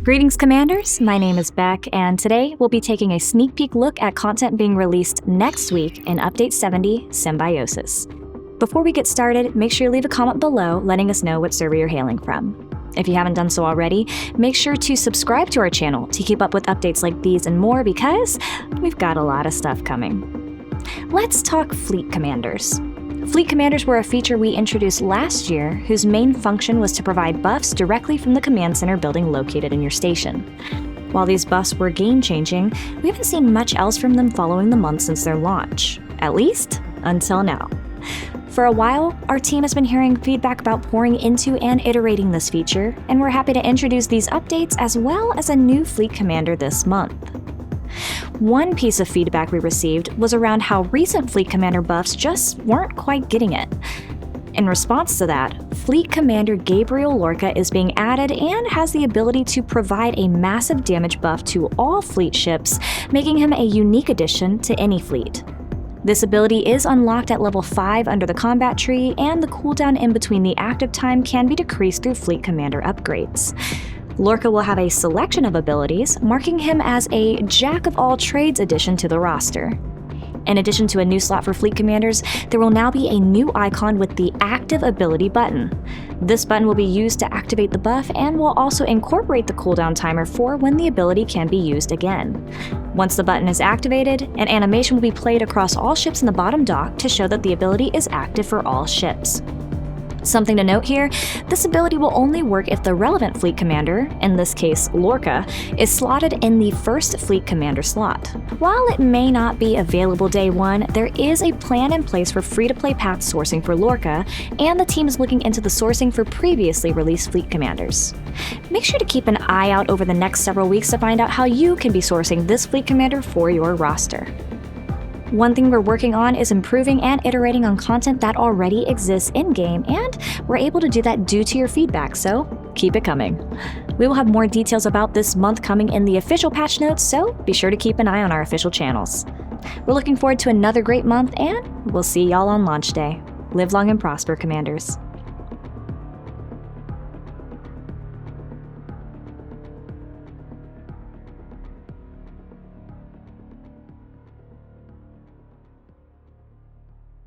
Greetings, Commanders! My name is Beck, and today we'll be taking a sneak peek look at content being released next week in Update 70, Symbiosis. Before we get started, make sure you leave a comment below letting us know what server you're hailing from. If you haven't done so already, make sure to subscribe to our channel to keep up with updates like these and more because we've got a lot of stuff coming. Let's talk Fleet Commanders. Fleet Commanders were a feature we introduced last year whose main function was to provide buffs directly from the command center building located in your station. While these buffs were game-changing, we haven't seen much else from them following the month since their launch, at least until now. For a while, our team has been hearing feedback about pouring into and iterating this feature, and we're happy to introduce these updates as well as a new Fleet Commander this month. One piece of feedback we received was around how recent Fleet Commander buffs just weren't quite getting it. In response to that, Fleet Commander Gabriel Lurca is being added and has the ability to provide a massive damage buff to all fleet ships, making him a unique addition to any fleet. This ability is unlocked at level 5 under the combat tree, and the cooldown in between the active time can be decreased through Fleet Commander upgrades. Lorca will have a selection of abilities, marking him as a jack-of-all-trades addition to the roster. In addition to a new slot for Fleet Commanders, there will now be a new icon with the Active Ability button. This button will be used to activate the buff and will also incorporate the cooldown timer for when the ability can be used again. Once the button is activated, an animation will be played across all ships in the bottom dock to show that the ability is active for all ships. Something to note here, this ability will only work if the relevant Fleet Commander, in this case Lorca, is slotted in the first Fleet Commander slot. While it may not be available day one, there is a plan in place for free-to-play path sourcing for Lorca, and the team is looking into the sourcing for previously released Fleet Commanders. Make sure to keep an eye out over the next several weeks to find out how you can be sourcing this Fleet Commander for your roster. One thing we're working on is improving and iterating on content that already exists in-game, and we're able to do that due to your feedback, so keep it coming. We will have more details about this month coming in the official patch notes, so be sure to keep an eye on our official channels. We're looking forward to another great month, and we'll see y'all on launch day. Live long and prosper, Commanders.